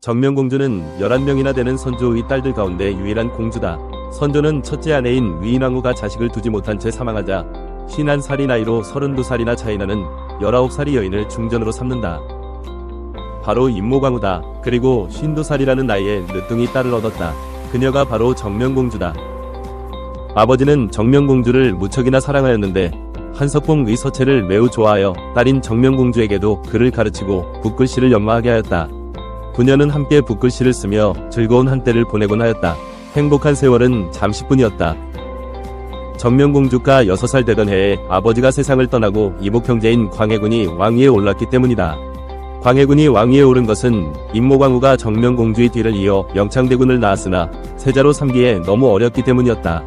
정명공주는 11명이나 되는 선조의 딸들 가운데 유일한 공주다. 선조는 첫째 아내인 위인왕후가 자식을 두지 못한 채 사망하자 51살이 나이로 32살이나 차이나는 19살의 여인을 중전으로 삼는다. 바로 임모광후다. 그리고 52살이라는 나이에 늦둥이 딸을 얻었다. 그녀가 바로 정명공주다. 아버지는 정명공주를 무척이나 사랑하였는데 한석봉의 서체를 매우 좋아하여 딸인 정명공주에게도 글을 가르치고 붓글씨를 연마하게 하였다. 부녀는 함께 붓글씨를 쓰며 즐거운 한때를 보내곤 하였다. 행복한 세월은 잠시뿐이었다. 정명공주가 6살 되던 해에 아버지가 세상을 떠나고 이복 형제인 광해군이 왕위에 올랐기 때문이다. 광해군이 왕위에 오른 것은 임모광후가 정명공주의 뒤를 이어 영창대군을 낳았으나 세자로 삼기에 너무 어렸기 때문이었다.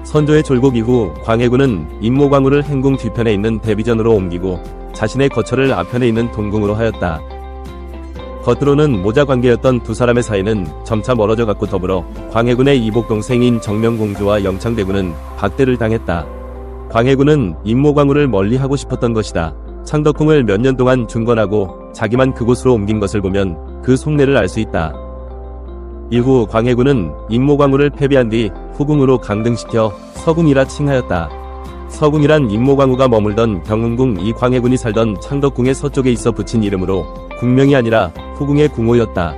선조의 졸곡 이후 광해군은 임모광후를 행궁 뒤편에 있는 대비전으로 옮기고 자신의 거처를 앞편에 있는 동궁으로 하였다. 겉으로는 모자 관계였던 두 사람의 사이는 점차 멀어져 갔고 더불어 광해군의 이복 동생인 정명공주와 영창대군은 박대를 당했다. 광해군은 임모광후를 멀리하고 싶었던 것이다. 창덕궁을 몇 년 동안 중건하고 자기만 그곳으로 옮긴 것을 보면 그 속내를 알 수 있다. 이후 광해군은 임모광후를 패배한 뒤 후궁으로 강등시켜 서궁이라 칭하였다. 서궁이란 임모광후가 머물던 경흥궁 이 광해군이 살던 창덕궁의 서쪽에 있어 붙인 이름으로 궁명이 아니라 후궁의 궁호였다.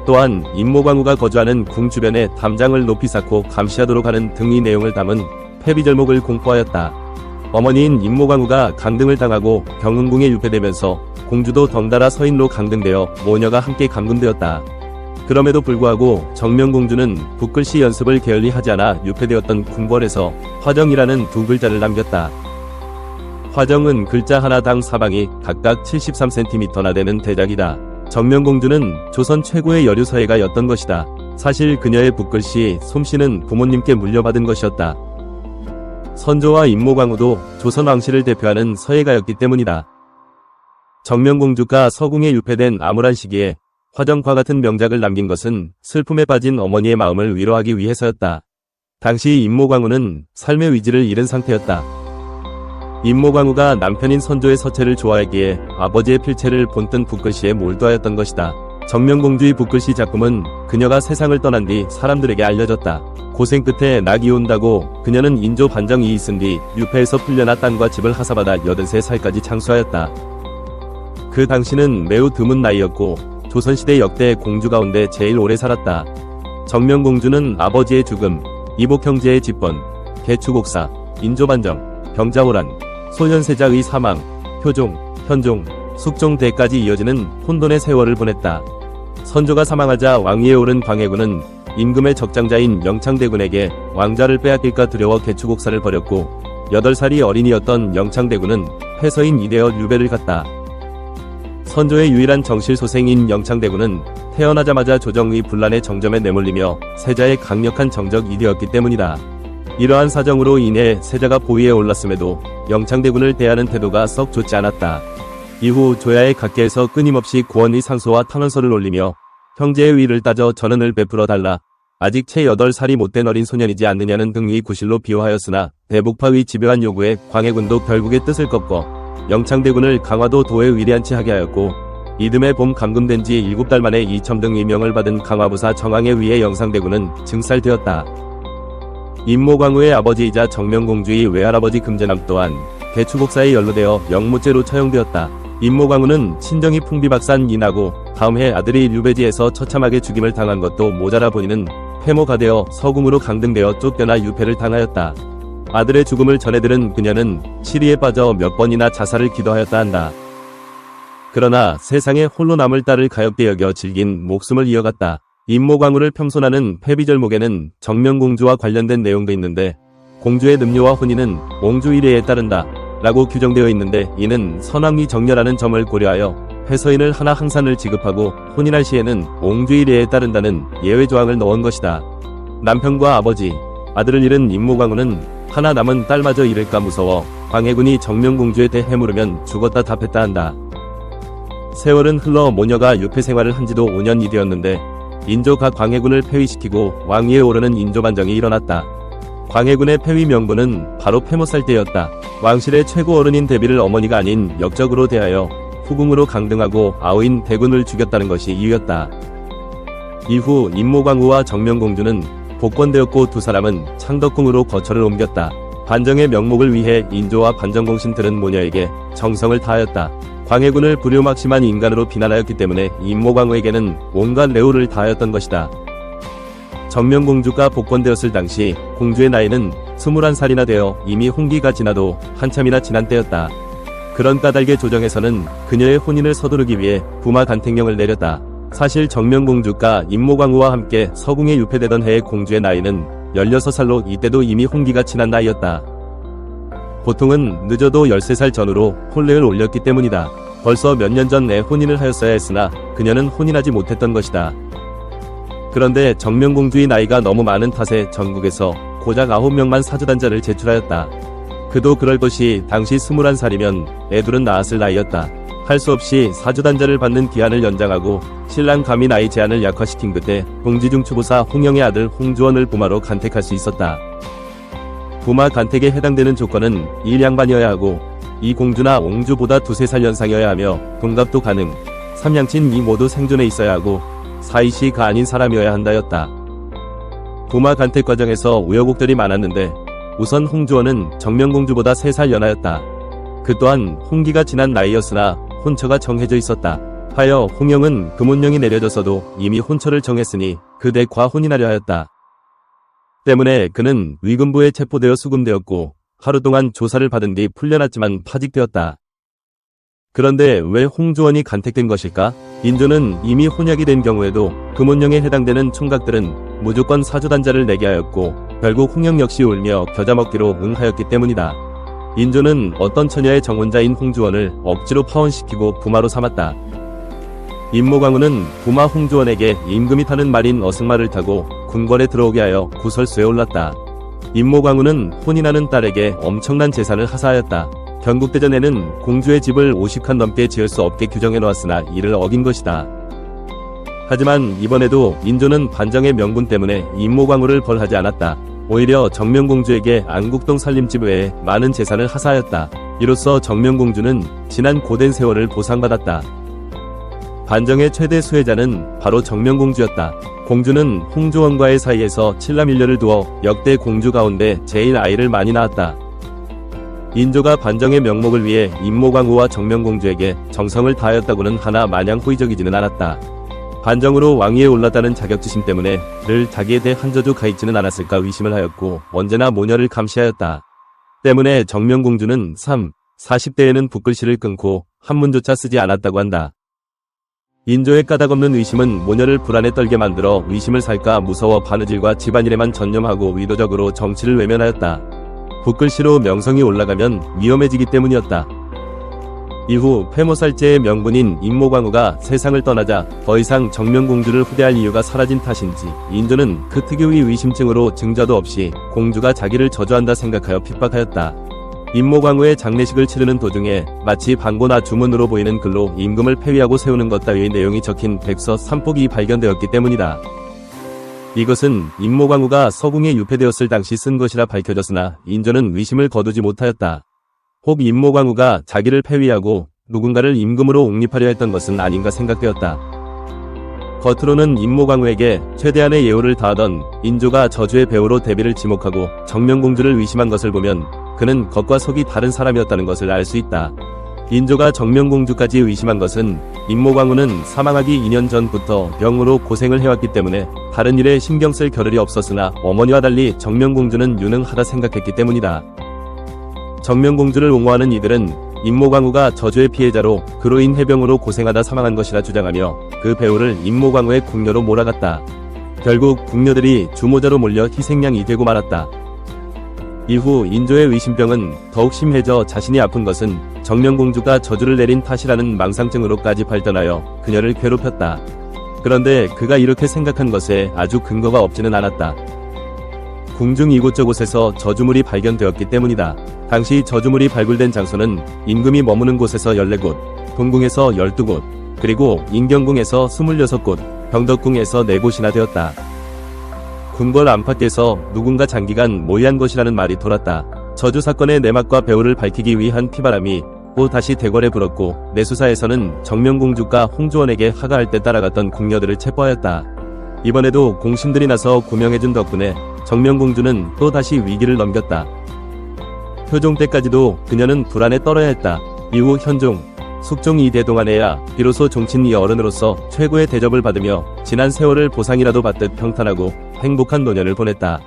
또한 임모광후가 거주하는 궁 주변에 담장을 높이 쌓고 감시하도록 하는 등의 내용을 담은 패비절목을 공포하였다. 어머니인 임모광후가 강등을 당하고 경흥궁에 유폐되면서 공주도 덩달아 서인로 강등되어 모녀가 함께 감금되었다. 그럼에도 불구하고 정명공주는 붓글씨 연습을 게을리 하지 않아 유폐되었던 궁궐에서 화정이라는 두 글자를 남겼다. 화정은 글자 하나당 사방이 각각 73cm나 되는 대작이다. 정명공주는 조선 최고의 여류 서예가였던 것이다. 사실 그녀의 붓글씨 솜씨는 부모님께 물려받은 것이었다. 선조와 임모광후도 조선 왕실을 대표하는 서예가였기 때문이다. 정명공주가 서궁에 유폐된 암울한 시기에 화정과 같은 명작을 남긴 것은 슬픔에 빠진 어머니의 마음을 위로하기 위해서였다. 당시 임모광후는 삶의 의지를 잃은 상태였다. 임모광후가 남편인 선조의 서체를 좋아했기에 아버지의 필체를 본뜬 붓글씨에 몰두하였던 것이다. 정명공주의 붓글씨 작품은 그녀가 세상을 떠난 뒤 사람들에게 알려졌다. 고생 끝에 낙이 온다고 그녀는 인조 반정이 있은 뒤 유폐에서 풀려나 땅과 집을 하사받아 83살까지 장수하였다. 그 당시는 매우 드문 나이였고 조선시대 역대 공주 가운데 제일 오래 살았다. 정명공주는 아버지의 죽음, 이복 형제의 집번, 개추곡사, 인조반정, 병자호란, 소년세자의 사망, 효종, 현종, 숙종대까지 이어지는 혼돈의 세월을 보냈다. 선조가 사망하자 왕위에 오른 광해군은 임금의 적장자인 영창대군에게 왕자를 빼앗길까 두려워 개추곡사를 버렸고 8살이 어린이였던 영창대군은 패서인 이되어 류배를 갔다. 선조의 유일한 정실소생인 영창대군은 태어나자마자 조정의 분란의 정점에 내몰리며 세자의 강력한 정적 이되었기 때문이다. 이러한 사정으로 인해 세자가 보위에 올랐음에도 영창대군을 대하는 태도가 썩 좋지 않았다. 이후 조야의 각계에서 끊임없이 고언의 상소와 탄원서를 올리며 형제의 위를 따져 전언을 베풀어 달라 아직 채 8살이 못된 어린 소년이지 않느냐는 등의 구실로 비호하였으나 대북파의 집요한 요구에 광해군도 결국에 뜻을 꺾어 영창대군을 강화도 도에 위례한치 하게 하였고 이듬해 봄 감금된 지 7달 만에 이첨 등 임명을 받은 강화부사 정왕에 의해 영상대군은 증살되었다. 임모광후의 아버지이자 정명공주의 외할아버지 금제남 또한 개추곡사에 연루되어 영무죄로 처형되었다. 임모광후는 친정이 풍비박산 이나고 다음 해 아들이 류배지에서 처참하게 죽임을 당한 것도 모자라 본인은 회모가 되어 서궁으로 강등되어 쫓겨나 유폐를 당하였다. 아들의 죽음을 전해 들은 그녀는 시리에 빠져 몇 번이나 자살을 기도하였다 한다. 그러나 세상에 홀로 남을 딸을 가엾게 여겨 질긴 목숨을 이어갔다. 임모광후를 평손하는 패비절목에는 정명공주와 관련된 내용도 있는데 공주의 늠료와 혼인은 옹주일예에 따른다 라고 규정되어 있는데 이는 선왕이 정렬하는 점을 고려하여 회서인을 하나 항산을 지급하고 혼인할 시에는 옹주일예에 따른다는 예외조항을 넣은 것이다. 남편과 아버지, 아들을 잃은 임모광후는 하나 남은 딸마저 잃을까 무서워 광해군이 정명공주에 대해 물으면 죽었다 답했다 한다. 세월은 흘러 모녀가 유폐 생활을 한 지도 5년이 되었는데 인조가 광해군을 폐위시키고 왕위에 오르는 인조반정이 일어났다. 광해군의 폐위 명분은 바로 100살 때였다. 왕실의 최고 어른인 대비를 어머니가 아닌 역적으로 대하여 후궁으로 강등하고 아우인 대군을 죽였다는 것이 이유였다. 이후 임모광우와 정명공주는 복권되었고 두 사람은 창덕궁으로 거처를 옮겼다. 반정의 명목을 위해 인조와 반정공신 들은 모녀에게 정성을 다하였다. 광해군을 불효막심한 인간으로 비난하였기 때문에 임모광우에게는 온갖 레오를 다하였던 것이다. 정명공주가 복권되었을 당시 공주의 나이는 21살이나 되어 이미 홍기가 지나도 한참이나 지난 때였다. 그런 까닭의 조정에서는 그녀의 혼인을 서두르기 위해 부마 간택령을 내렸다. 사실 정명공주가 임모광우와 함께 서궁에 유폐되던 해의 공주의 나이는 16살로 이때도 이미 홍기가 지난 나이였다. 보통은 늦어도 13살 전후로 혼례를 올렸기 때문이다. 벌써 몇 년 전에 혼인을 하였어야 했으나 그녀는 혼인하지 못했던 것이다. 그런데 정명공주의 나이가 너무 많은 탓에 전국에서 고작 9명만 사주단자를 제출하였다. 그도 그럴 것이 당시 21살이면 애둘은 낳았을 나이였다. 할 수 없이 사주단자를 받는 기한을 연장하고 신랑 감히 나이 제한을 약화시킨 그때 동지중 추보사 홍영의 아들 홍주원을 부마로 간택할 수 있었다. 부마 간택에 해당되는 조건은 일양반이어야 하고 이 공주나 옹주보다 2~3살 연상이어야 하며 동갑도 가능, 3양친 이 모두 생존해 있어야 하고 사이시가 아닌 사람이어야 한다였다. 부마 간택 과정에서 우여곡절이 많았는데 우선 홍주원은 정명공주보다 3살 연하였다. 그 또한 홍기가 지난 나이였으나 혼처가 정해져 있었다. 하여 홍영은 금혼령이 내려졌어도 이미 혼처를 정했으니 그대 과혼인하려 하였다. 때문에 그는 위금부에 체포되어 수금되었고 하루 동안 조사를 받은 뒤 풀려났지만 파직되었다. 그런데 왜 홍주원이 간택된 것일까? 인조는 이미 혼약이 된 경우에도 금혼령에 해당되는 총각들은 무조건 사주단자를 내게 하였고 결국 홍영 역시 울며 겨자먹기로 응하였기 때문이다. 인조는 어떤 처녀의 정혼자인 홍주원을 억지로 파혼시키고 부마로 삼았다. 임모광우는 부마 홍주원에게 임금이 타는 말인 어승마를 타고 궁궐에 들어오게 하여 구설수에 올랐다. 임모광우는 혼인하는 딸에게 엄청난 재산을 하사하였다. 경국대전에는 공주의 집을 50칸 넘게 지을 수 없게 규정해 놓았으나 이를 어긴 것이다. 하지만 이번에도 인조는 반정의 명분 때문에 임모광우를 벌하지 않았다. 오히려 정명공주에게 안국동 살림집 외에 많은 재산을 하사하였다. 이로써 정명공주는 지난 고된 세월을 보상받았다. 반정의 최대 수혜자는 바로 정명공주였다. 공주는 홍주원과의 사이에서 칠남일녀를 두어 역대 공주 가운데 제일 아이를 많이 낳았다. 인조가 반정의 명목을 위해 임모광우와 정명공주에게 정성을 다하였다고는 하나 마냥 호의적이지는 않았다. 반정으로 왕위에 올랐다는 자격지심 때문에 늘 자기에 대해 한저주 가있지는 않았을까 의심을 하였고 언제나 모녀를 감시하였다. 때문에 정명공주는 40대에는 붓글씨를 끊고 한문조차 쓰지 않았다고 한다. 인조의 까닭없는 의심은 모녀를 불안에 떨게 만들어 의심을 살까 무서워 바느질과 집안일에만 전념하고 의도적으로 정치를 외면하였다. 붓글씨로 명성이 올라가면 위험해지기 때문이었다. 이후 폐모살제의 명분인 임모광우가 세상을 떠나자 더 이상 정명공주를 후대할 이유가 사라진 탓인지 인조는 그 특유의 의심증으로 증자도 없이 공주가 자기를 저주한다 생각하여 핍박하였다. 임모광우의 장례식을 치르는 도중에 마치 방고나 주문으로 보이는 글로 임금을 폐위하고 세우는 것 따위의 내용이 적힌 백서 3폭이 발견되었기 때문이다. 이것은 임모광우가 서궁에 유폐되었을 당시 쓴 것이라 밝혀졌으나 인조는 의심을 거두지 못하였다. 혹 임모광우가 자기를 폐위하고 누군가를 임금으로 옹립하려 했던 것은 아닌가 생각되었다. 겉으로는 임모광우에게 최대한의 예우를 다하던 인조가 저주의 배우로 대비를 지목하고 정명공주를 의심한 것을 보면 그는 겉과 속이 다른 사람이었다는 것을 알 수 있다. 인조가 정명공주까지 의심한 것은 임모광우는 사망하기 2년 전부터 병으로 고생을 해왔기 때문에 다른 일에 신경 쓸 겨를이 없었으나 어머니와 달리 정명공주는 유능하다 생각했기 때문이다. 정명공주를 옹호하는 이들은 임모광우가 저주의 피해자로 그로 인 해병으로 고생하다 사망한 것이라 주장하며 그 배우를 임모광우의 궁녀로 몰아갔다. 결국 궁녀들이 주모자로 몰려 희생양이 되고 말았다. 이후 인조의 의심병은 더욱 심해져 자신이 아픈 것은 정명공주가 저주를 내린 탓이라는 망상증으로까지 발전하여 그녀를 괴롭혔다. 그런데 그가 이렇게 생각한 것에 아주 근거가 없지는 않았다. 궁중 이곳저곳에서 저주물이 발견되었기 때문이다. 당시 저주물이 발굴된 장소는 임금이 머무는 곳에서 14곳, 동궁에서 12곳, 그리고 인경궁에서 26곳, 병덕궁에서 4곳이나 되었다. 궁궐 안팎에서 누군가 장기간 모의한 것이라는 말이 돌았다. 저주 사건의 내막과 배후를 밝히기 위한 피바람이 받고 다시 대궐에 불었고 내수사에서는 정명공주가 홍조원에게 하가할 때 따라갔던 궁녀들을 체포하였다. 이번에도 공신들이 나서 구명해준 덕분에 정명공주는 또 다시 위기를 넘겼다. 효종 때까지도 그녀는 불안에 떨어야 했다. 이후 현종, 숙종 이 대동안에야 비로소 종친이 어른으로서 최고의 대접을 받으며 지난 세월을 보상이라도 받듯 평탄하고 행복한 노년을 보냈다.